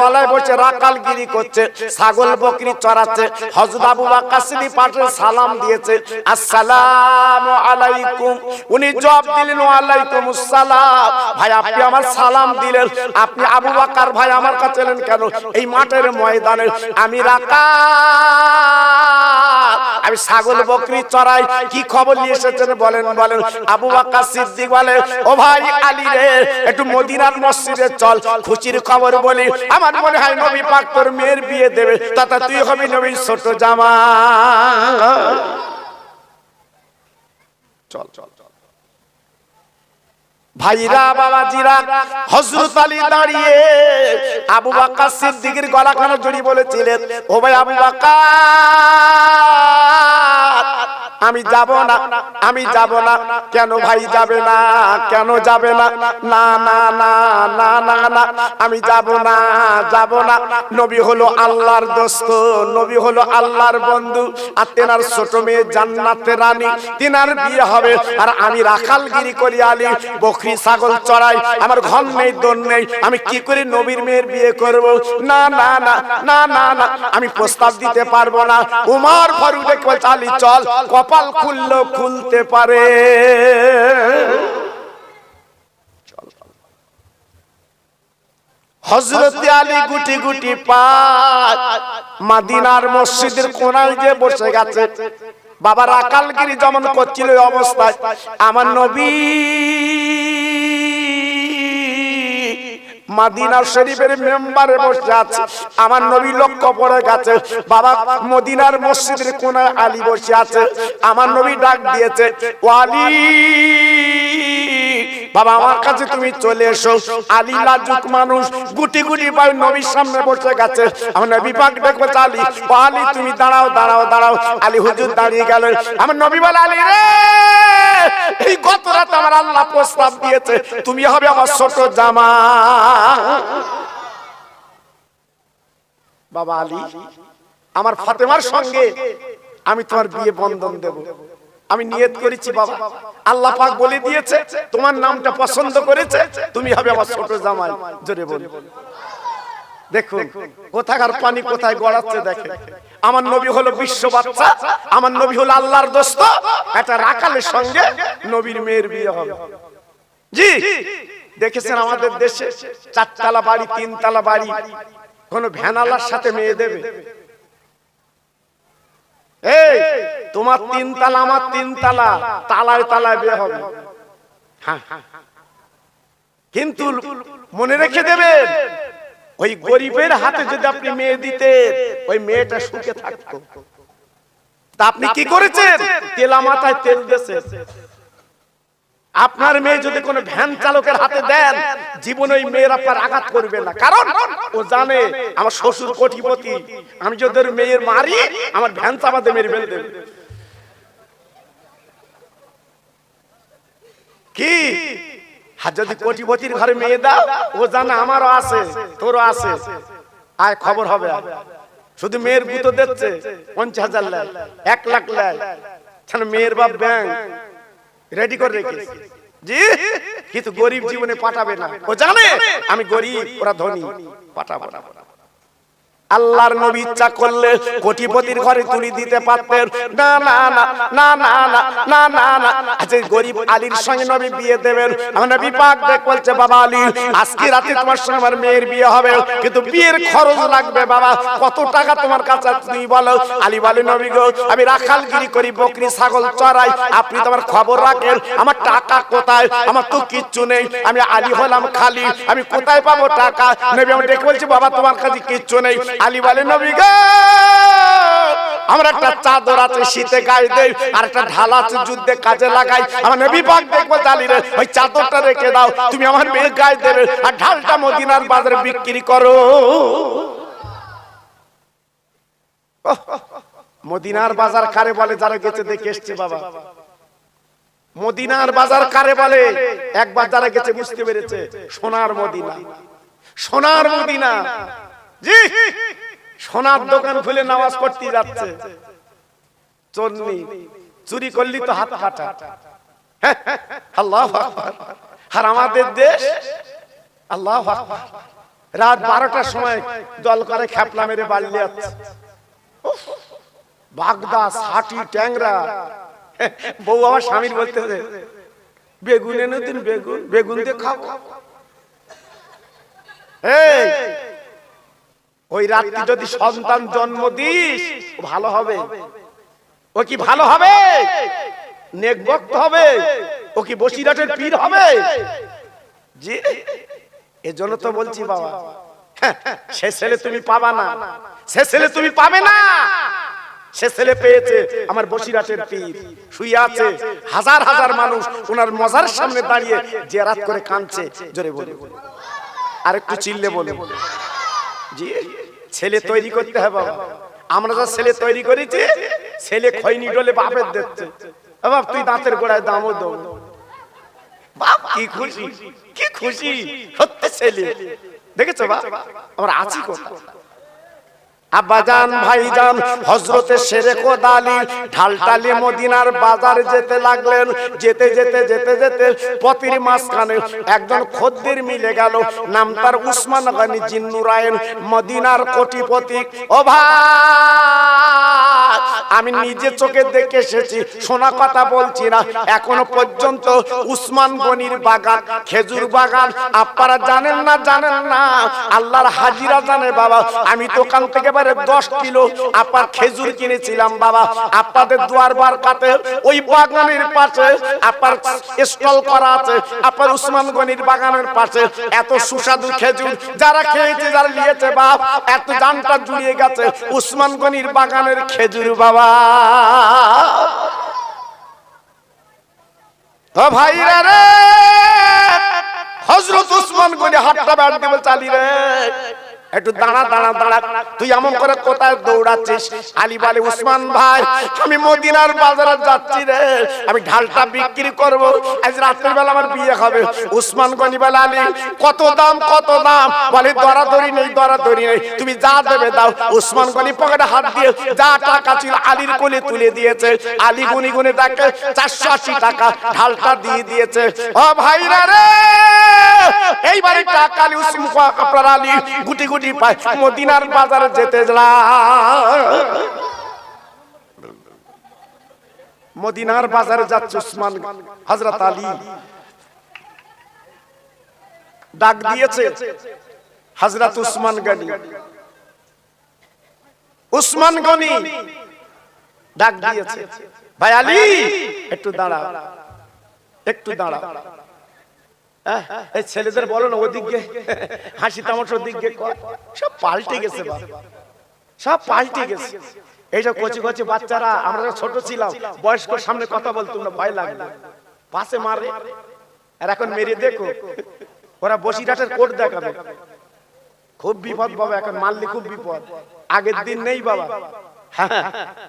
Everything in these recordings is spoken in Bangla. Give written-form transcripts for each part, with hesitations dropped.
তলায় বসে রাকালগিরি করছে, ছাগল বকরি চড়াচ্ছে। হযরত আবু বকর সিদ্দিক পাশে সালাম দিয়েছে, আসসালামু আলাইকুম। উনি জবাব দিলেন, ওয়া আলাইকুমুস সালাম। ভাই আপনি আমার সালাম দিলেন, আপনি আবু বকর ভাই আমার কাছে এলেন কেন? এই মাঠের ময়দানে আমি রাকাল, আমি ছাগল বকরি চড়াই, কি খবর নিয়ে এসেছেন বলেন? বলেন। আবু বকর সিদ্দিক বলে, ও ভাই আলী রে, একটু মদিনার মসজিদে চল, খুশির খবর বলি। আমার মনে হয় নবী পাক তোর মেয়ের বিয়ে দেবে, তাতে তুই হবি নবীর ছোট জামাই। চল চল চল ভাইরা বাবাজিরা, হযরত আলী দাঁড়িয়ে আবু বকর সিদ্দিকের গলাখানা জড়িয়ে বলেছিলেন, ও ভাই আবু বকর, আমি যাব না, আমি যাব না। কেন ভাই যাবে না? কেন যাবে না? না না না না না না, আমি যাব না, যাব না। নবী হলো আল্লাহর দোস্ত, নবী হলো আল্লাহর বন্ধু, আর তেনার ছোট মেয়ে জান্নাতের রানী, তেনার বিয়ে হবে। আর আমি রাখালগিরি করি, আলী বকরি ছাগল চড়াই, আমার ঘর নেই দোন নেই, আমি কি করে নবীর মেয়ের বিয়ে করব? না না না না না না, আমি প্রস্তাব দিতে পারবো না। উমর ফারুক বলছে, আলী চল, কপাল খুললো খুলতে পারে। হযরত আলী গুটি গুটি পায় মদিনার মসজিদের কোণায় যে বসে গেছে। বাবা রাকালগিরি যেমন করছিল ওই অবস্থায় আমার নবী মদিনা শরীফের মেম্বারে বসে আছে। আমার নবী লক্ষ্য পড়ে গেছে, বাবা মদিনার মসজিদের কোণায় আলী বসে আছে। আমার নবী ডাক দিয়েছে, ও আলী, বাবা আমার কাছে তুমি চলে এসো। আলী লাজুক মানুষ, গুটি গুটি পায় নবীর সামনে বসে গেছে। আমার নবী পাক দেখো, আলী, ও আলী তুমি দাঁড়াও দাঁড়াও দাঁড়াও। আলী হুজুর দাঁড়িয়ে গেলেন। আমার নবী বলে, আলী রে, এই গত রাত আমার আল্লাহ প্রস্তাব দিয়েছে, তুমি হবে আমার ছোট জামাই। বাবা আলী, আমার ফাতেমার সঙ্গে আমি তোমার বিয়ে বন্ধন দেব, আমি নিয়ত করেছি বাবা। আল্লাহ পাক বলে দিয়েছে, তোমার নামটা পছন্দ করেছে, তুমি হবে আমার ছোট জামাই। জোরে বল। দেখুন কোথাকার পানি কোথায় গড়াচ্ছে। দেখেন, আমার নবী হলো বিশ্ব বাচ্চা, আমার নবী হলো আল্লাহর দোস্ত, একটা রাখালের সঙ্গে নবীর মেয়ের বিয়ে হবে। জি দেখেছেন আমাদের দেশে চারতলা বাড়ি, তিনতলা বাড়ি, কোন ভ্যানালার সাথে মেয়ে দেবে? এই তোমার তিনতলা, আমার তিনতলা, তালায় তালায় বিয়ে হবে। হ্যাঁ, কিন্তু মনে রেখে দেবেন, ওই গরিবের হাতে যদি আপনি মেয়ে দিতে, ওই মেয়েটা সুখে থাকতো। তা আপনি কি করেছেন? তেলা মাথায় তেল দিয়েছেন। আপনার মেয়ে যদি কোনো ভ্যান চালকের হাতে দেন, জীবনে ওই মেয়ের আপনার আঘাত করবে না, কারণ ও জানে আমার শ্বশুর কোটিপতি, আমি যদি ওর মেয়ের মারি, আমার ভ্যান চাপাতে মেরে ফেলে দেবে। কি আর যদি কোটিপতির ঘরে মেয়ে দাও, ও জানে আমারও আছে, তোরও আছে, আয় খবর হবে। শুধু মেয়ের গুতো দিচ্ছে 50,000 লাই, 1 লাখ লাই, মেয়ের বাপ ব্যাংক রেডি করে রেখেছে। জি, কিন্তু গরিব জীবনে পাঠাবে না, ও জানে আমি গরিব, ওরা ধনী, পাঠাবো না। আল্লাহর নবী ইচ্ছা করলে কোটিপতির ঘরে তুলি দিতে পারতেন। না না না না না না না না, আজকে গরিব আলীর সঙ্গে নবী বিয়ে দেবেন। আমার নবী পাক বলছে, বাবা আলী, আজকে রাতে তোমার সঙ্গে আমার মেয়ের বিয়ে হবে, কিন্তু বিয়ের খরচ লাগবে বাবা, কত টাকা তোমার কাছে তুমি বলো? আলী বলে, নবী গো, আমি রাখালগিরি করি, বকরি ছাগল চড়াই, আপনি তোমার খবর রাখেন, আমার টাকা কোথায়? আমার তো কিচ্ছু নেই, আমি আলী হলাম খালি, আমি কোথায় পাবো টাকা? নবী আমি ডেকে বলছি, বাবা তোমার কাছে কিচ্ছু নেই। আলী বলে, নবী গো, আমার একটা চাদর আছে, শীতে গায়ে দেই, আর একটা ঢাল আছে, যুদ্ধে কাজে লাগাই। আমার নবী পাক দেখবো, আলী রে, ওই চাদরটা রেখে দাও, তুমি আমার মেয়ের গায়ে দেবে, আর ঢালটা মদিনার বাজারে বিক্রি করো। মদিনার বাজার কারে বলে? যারা গেছে দেখে এসছে বাবা। মদিনার বাজার কারে বলে? একবার যারা গেছে বুঝতে পেরেছে, সোনার মদিনা, সোনার মদিনা। জি, সোনার দোকান খুলে নামাজ পড়তে যাচ্ছে, চোরনি চুরি করলি তো হাত কাটা। আল্লাহু আকবার। আর আমাদের দেশ, আল্লাহু আকবার, রাত 12টার সময় দল করে খেপলা মেরে বাড়ি যাচ্ছে। বাগদা ষাটি ট্যাংরা। বউ আমার স্বামীর বলতেছে বেগুন এনে দিন, বেগুন বেগুন দিয়ে খাবো। ওই রাত্রি যদি সন্তান জন্ম দিস ভালো হবে। ও কি ভালো হবে? নেকবক্ত হবে? ও কি বসিরহাটের পীর হবে? জি, এজন্য তো বলছি বাবা, সে ছেলে তুমি পাবা না, সে ছেলে তুমি পাবে না। সে ছেলে পেয়েছে আমার বসিরহাটের পীর, শুয়ে আছে, হাজার হাজার মানুষ ওনার মজার সামনে দাঁড়িয়ে জিয়ারত করে কাঁদছে। জোরে বলে, আর একটু চিল্লে বলে। জি, ছেলে তৈরি করতে হবে বাবা। আমরা যা ছেলে তৈরি করেছি, ছেলে খৈনি ডলে বাপের দেখছে, বাপ তুই দাঁতের গোড়ায় দামও দাও। বাপ কি খুশি, কি খুশি, সত্যি ছেলে দেখেছো বাপ। আমরা আছি কোথায়? আব্বাজান ভাইজান হযরতে শেরে খোদালি ঢালটালি মদিনার বাজার যেতে লাগলেন। যেতে যেতে যেতে যেতে পথের মাঝখানে একজন খদ্দের মিলে গেল, নাম তার উসমান গনি জিন্নুরাইন, মদিনার কোটিপতি। ও ভাই, আমি নিজে চোখে দেখে এসেছি, শোনা কথা বলছি না। এখনো পর্যন্ত উসমান গনির বাগান, খেজুর বাগান আপনারা জানেন না, জানেন না, আল্লাহর হাজিরা জানে বাবা। আমি দোকান থেকে 10 কিলো আপনার খেজুর কিনেছিলাম বাবা, আপনাদের দুয়ার বারকাতে ওই বাগানের পাশে আপনার স্টল করা আছে, আপনার উসমান গনির বাগানের পাশে। এত সুস্বাদু খেজুর যারা খেয়েছে, যারা নিয়েছে বাপ, এত জানটা জুড়িয়ে গেছে উসমান গনির বাগানের খেজুর বাবা। ও ভাইরা রে, হযরত উসমান গনি হাতটা বাড় দিয়ে চালি রে, একটু দাঁড়া দাঁড়া দাঁড়া, তুই এমন করে কোথায় দৌড়াচ্ছিস? আলী বলে, উসমান ভাই আমি মদিনার বাজারে যাচ্ছি রে, আমি ঢালটা বিক্রি করব, আজ রাতের বেলা আমার বিয়ে হবে। উসমান গনি বলে, আলী কত দাম, কত দাম? বলে দরাদরি নেই, দরাদরি নেই, তুমি যা দেবে দাও। উসমান গনি পকেটে হাত দিয়ে যা টাকা ছিল আলীর কোলে তুলে দিয়েছে। আলী গুনি গুনি তাকে 480 টাকা ঢালটা দিয়ে দিয়েছে। ও ভাইরা রে, এইবারে টাকা আলী উসমান আপনার আলী গুটি গুটি পায় মদিনার বাজারে যেতে মদিনার বাজারে যাচ্ছে উসমান। হযরত আলী ডাক দিয়েছে হযরত উসমান গনি। উসমান গনি ডাক দিয়েছে, ভাই আলী একটু দাঁড়া, একটু দাঁড়া। এই ছেলেদের বলো না ওদিকে হাসি তামাশার দিকে, সব পাল্টে গেছে বাবা, সব পাল্টে গেছে। এইটা কচি কচি বাচ্চারা, আমরা ছোট ছিলাম, বয়স্ক সামনে কথা বলতো না, ভয় লাগতো, পাশে মারে। আর এখন মেরে দেখো, ওরা বসিরহাটের কোট দেখাবে। খুব বিপদ বাবা, এখন মারলে খুব বিপদ। আগের দিন নেই বাবা।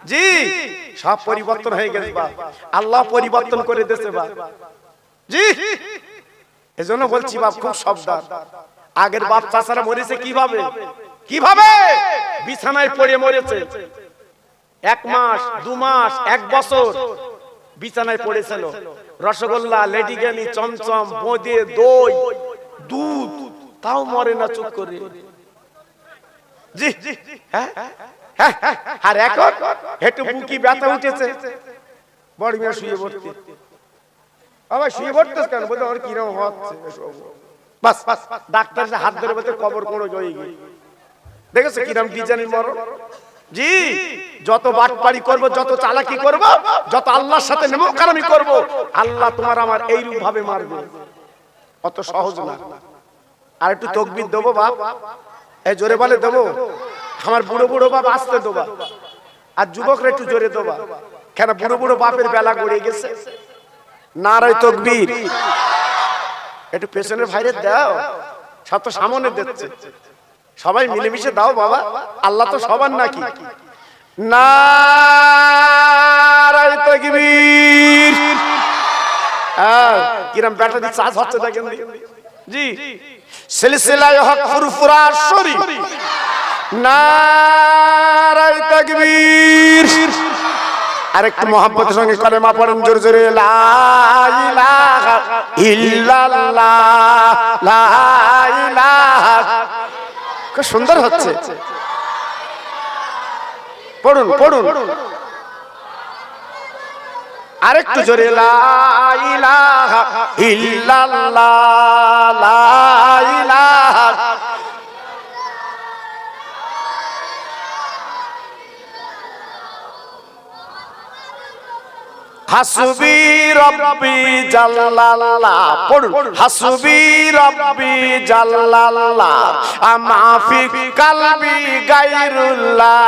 জি, সব পরিবর্তন হয়ে গেছে বাবা, আল্লাহ পরিবর্তন করে দিয়েছে বাবা। জি, এজন্য বলছি বাপ খুব সাবধান। আগের বাপ চাচারা মরেছে কিভাবে, কিভাবে বিছানায় পড়ে মরেছে। 1 মাস 2 মাস 1 বছর বিছানায় পড়েছিল। রসগোল্লা, লেডিকেনি, চমচম, বোঁদে, দই, দুধ, তাও মরে না চুপ করে। জি, হ্যাঁ হ্যাঁ, আর এখন একটু বুকি ব্যথা উঠেছে, বড় মেয়ে শুয়ে পড়তে। বাবা শুয়ে পড়তেছ কেন? বলতে আমার কিরকম হচ্ছে। বাস বাস, ডাক্তার হাত ধরে বলতে কবর কোড়ো জয়ে গিয়ে দেখেছো কিরকম ডিজাইনের মরণ। জি, যত বাটপাড়ি করব, যত চালাকি করব, যত আল্লাহর সাথে নেমকারামি করব, আল্লাহ তোমার আমার এইরূপ ভাবে মারবে। অত সহজ না। আর একটু তাকবীর দেবো বাপ, এই জোরে বলে দেবো। আমার বুড়ো বুড়ো বাপ আসতে দেবা, আর যুবকরা একটু জোরে দেবা। কেন বুড়ো বুড়ো বাপের বেলা গড়িয়ে গেছে। নারায়ে তাকবীর। একটু পেছনের ভাইরে দাও, সব তো সামনে দিচ্ছে, সবাই মিলেমিশে দাও বাবা, আল্লাহ তো সবার নাকি। নারায়ে তাকবীর। কিরম ব্যাটারি চার্জ হচ্ছে দেখেন। জি, সিলসিলায়ে হক ফুরফুরা শরীফ। নারায়ে তাকবীর। আরেকটু মোহাম্মতের সঙ্গে কলেমা পড়েন জোরে জোরে, লা ইলাহা ইল্লাল্লাহ, লা ইলাহা খুব সুন্দর হচ্ছে। পড়ুন পড়ুন আরেকটু জোরে, লা ইলাহা ইল্লাল্লাহ, লা ইলাহা। হাসবি রব্বি জাল্লাল্লাহ, পড়ুন হাসবি রব্বি জাল্লাল্লাহ, মাফি কলবি গায়রুল্লাহ,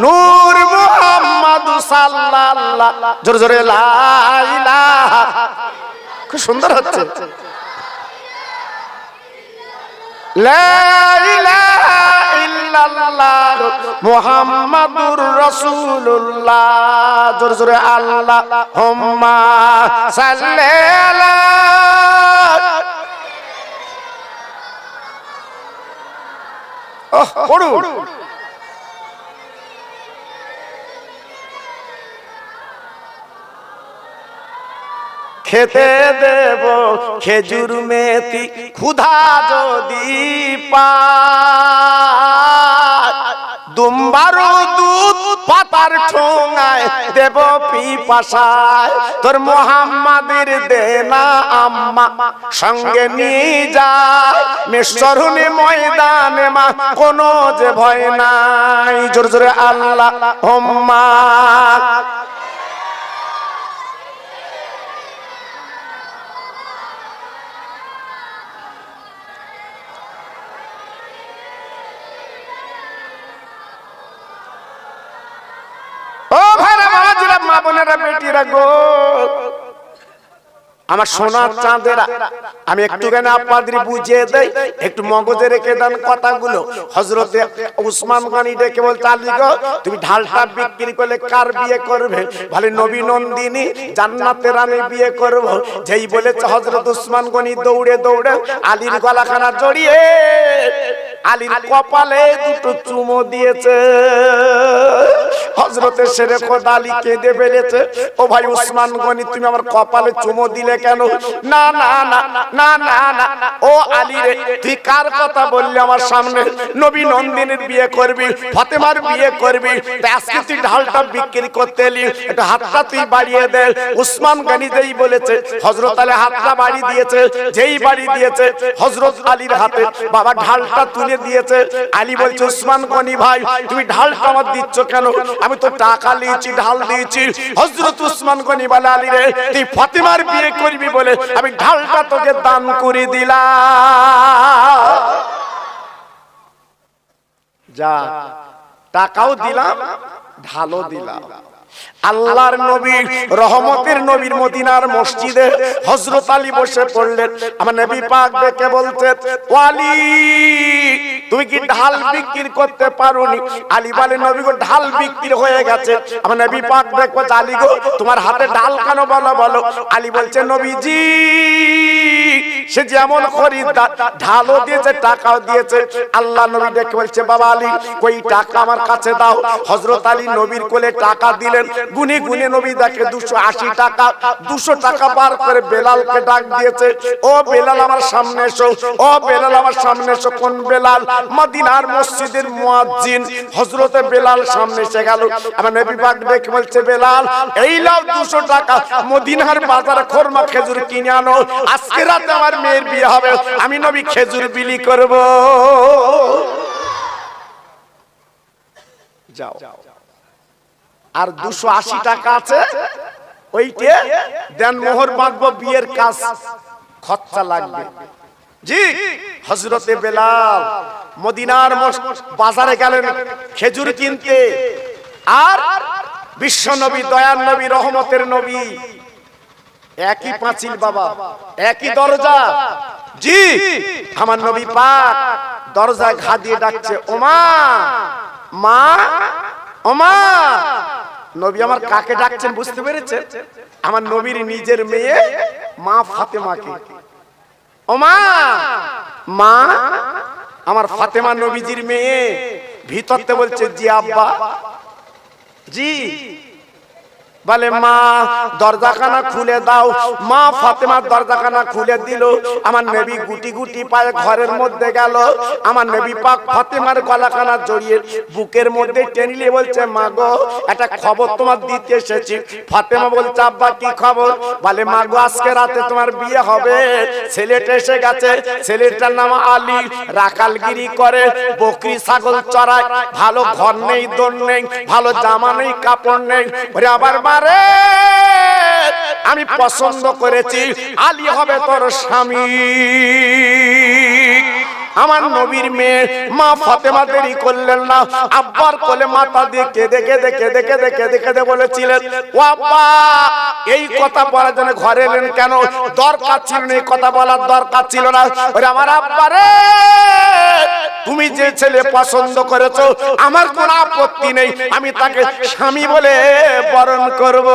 নূর মুহাম্মদ সাল্লাল্লাহ। জোরে জোরে লা ইলাহা। খুব সুন্দর হচ্ছে। লা ইলাহা ইল্লাল্লাহ মুহাম্মাদুর রাসূলুল্লাহ। জোরে জোরে আল্লাহুম্মা সাল্লি আলা। পড়ুন খেতে দেব খেজুর মেথি ক্ষুধা যদি পায়, দুম্বার দুধ পাতার ঠোঙায় দেব পিপাসায়, তোর মুহাম্মাদের দেনা আম্মা সঙ্গে নিয়ে যায়, মেশরুনে ময়দানে মা কোনো যে ভয় নাই। জোরে জোরে আল্লাহুম্মা। আমার সোনার চাঁদেরা, আমি একটুখানি আপনাদের বুঝিয়ে দেই, একটু মগজে রেখে দেন কথাগুলো। হযরতে উসমান গনি ডেকে বলতে, আলী গো তুমি ঢালটা বিক্রি করলে কার বিয়ে করবে? বলে নবী নন্দিনী জান্নাতের রানী বিয়ে করব। যেই বলেছে হযরত উসমান গনি দৌড়ে দৌড়ে আলীর গলাখানা জড়িয়ে আলীর কপালে দুটো চুমো দিয়েছে। হযরতে শেরে খোদা আলী কেঁদে ফেলেছে, ও ভাই উসমান গনি তুমি আমার কপালে চুমো দিলে কেন? না না না না না না, ও আলী রে তুই কার কথা বললি আমার সামনে? নবী নন্দিনীর বিয়ে করবি, ফাতেমার বিয়ে করবি, তাই আজকে তুই ঢালটা বিক্রি করতে এলি, একটু হাতটা তুই বাড়িয়ে দে। উসমান গনি যেই বলেছে হযরত আলী হাতটা বাড়ি দিয়েছে, যেই বাড়ি দিয়েছে হযরত আলীর হাতে বাবা ঢালটা তুলে দিয়েছে। আলী বলছে উসমান গনি ভাই তুমি ঢালটা আমার দিচ্ছ কেন? আমি তো টাকা নিয়েছি ঢাল দিয়েছি। হযরত উসমান গনি বলে, আলী রে তুই ফাতেমার বিয়ে করবি বলে আমি ঢালটা তোকে দান করে দিলাম। যা টাকাও দিলাম ঢালও দিলাম। আল্লাহর নবী রহমতের নবীর মদিনার মসজিদে হযরত আলী বসে পড়লেন। আমার নবী পাক দেখে বলতে, ওয়ালি তুমি কি ঢাল বিক্রি করতে পারোনি? আলী বলে, নবী গো ঢাল বিক্রি হয়ে গেছে। আমার নবী পাক দেখো, আলী গো তোমার হাতে ঢাল কেন বলো বলো? আলী বলছে, নবীজি সে যেমন খরিদ্দার ঢালও দিয়েছে টাকাও দিয়েছে। আল্লাহ নবী দেখে বলছে, বাবা আলী কই টাকা আমার কাছে দাও। হযরত আলী নবীর কোলে টাকা দিলেন। গুনে গুনে নবী দেখে 280 টাকা। 200 টাকা বার করে বেলালকে ডাক দিয়েছে, ও বেলাল আমার সামনে এসো, ও বেলাল আমার সামনে এসো। কোন বেলাল? মদিনার মসজিদের মুয়াজ্জিন হযরতে বেলাল সামনে এসে গেল। আমার নবী পাক দেখে বলছে, বেলাল এই নাও 200 টাকা, মদিনার বাজারে খরমা খেজুর কিনে আনো, আজকে রাতে আমার মেয়ের বিয়ে হবে, আমি নবী খেজুর বিলি করব। যাও। আর 280 টাকা আছে, ওইটে দেন মোহর বাঁধবো, বিয়ের কাজ খরচা লাগবে। জি হযরতে বেলাল মদিনার বাজারে গেলেন খেজুর কিনতে। আর বিশ্ব নবী দয়ার নবী রহমতের নবী একই পাঁচিল বাবা, একই দরজা। জি আমার নবী পাক দরজায় ঘা দিয়ে ডাকছে, ওমা মা, ওমা। নবী আমার কাকে ডাকছেন বুঝতে পেরেছেন? আমার নবীর নিজের মেয়ে মা ফাতেমাকে। ওমা মা, আমার ফাতেমা নবীজির মেয়ে। ভিতরতে বলছে, জি আব্বা। জি বলে মা দরজাখানা খুলে দাও। মা ফাতেমা দরজাখানা খুলে দিল। আমার নবী গুটি গুটি পায়ে ঘরের মধ্যে গেল। আমার নবী পাক ফাতেমার গলাখানা জড়িয়ে বুকের মধ্যে টেনে বলছে মা গো একটা খবর তোমার দিতে এসেছি। ফাতেমা বলছে আব্বা কি খবর? বলে মা গো আজকে রাতে তোমার বিয়ে হবে, ছেলেটা এসে গেছে। ছেলেটার নাম আলী, রাখালগিরি করে, বকরি ছাগল চড়ায়, ভালো ঘর নেই, দোর নেই, ভালো জামা নেই, কাপড় নেই। ওরে আবার মারে আমি পছন্দ করেছি, আলী হবে তোর স্বামী। আমার নবীর মেয়ে মা ফাতেমা দেরি করলেন না, আব্বার কোলে মাথা দিয়ে কেঁদে কেঁদে কেঁদে কেঁদে কেঁদে কেঁদে বলেছিলেন ও আব্বা এই কথা বলার জন্য ঘরে এলেন কেন? দরকার ছিল না, এই কথা বলার দরকার ছিল না। ওরে আমার আব্বা রে, তুমি যে ছেলে পছন্দ করেছো আমার কোনো আপত্তি নেই, আমি তাকে স্বামী বলে বরণ করব।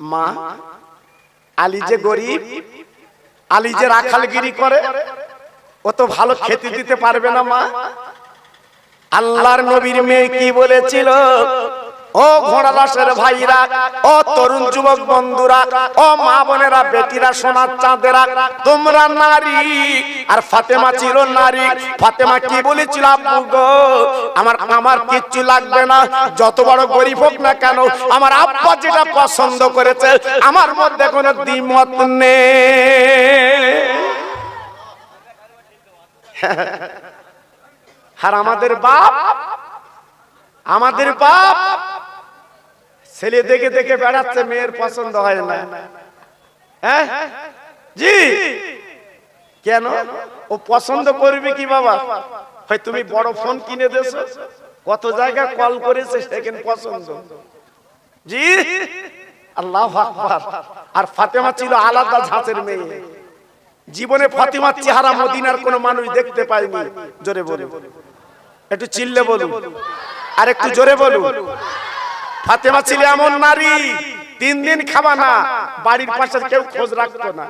মা আলী যে গরিব, আলী যে রাখালগিরি করে, ও তো ভালো খেতে দিতে পারবে না। মা আল্লাহর নবীর মেয়ে কি বলেছিল? ও ঘোড়াদাসের ভাইরা, ও তরুণ যুবক বন্ধুরা, ও মা বোনেরা, বেটিরা, সোনার চাঁদেরা, তোমরা নারী। আর ফাতেমা ছিল নারী। ফাতেমা কি বলেছিল? আব্বু গো আমার কিচ্ছু লাগবে না, যত বড় গরিব হোক না কেন, আমার আব্বা যেটা পছন্দ করেছে আমার মধ্যে কোনো দ্বিমত নেই। আর আমাদের বাপ ছেলে দেখে দেখে বেড়াচ্ছে, মেয়ের পছন্দ হয় না। হ্যাঁ জি, কেন? ও পছন্দ করবে কি বাবা? হয় তুমি বড় ফোন কিনে দিয়েছো, কত জায়গা কল করেছে, সেখানে পছন্দ। জি আল্লাহু আকবার। আর ফাতেমা ছিল আলাদা ধাঁচের মেয়ে। জীবনে ফাতেমার চেহারা মদিনার কোন মানুষ দেখতে পায়নি। জোরে বলুন, একটু চিল্লে বলুন, আর একটু জোরে বলুন। ফাতেমা ছিল এমন নারী, 3 দিন খাবা না, বাড়ির পাশে কেউ খোঁজ রাখতো না।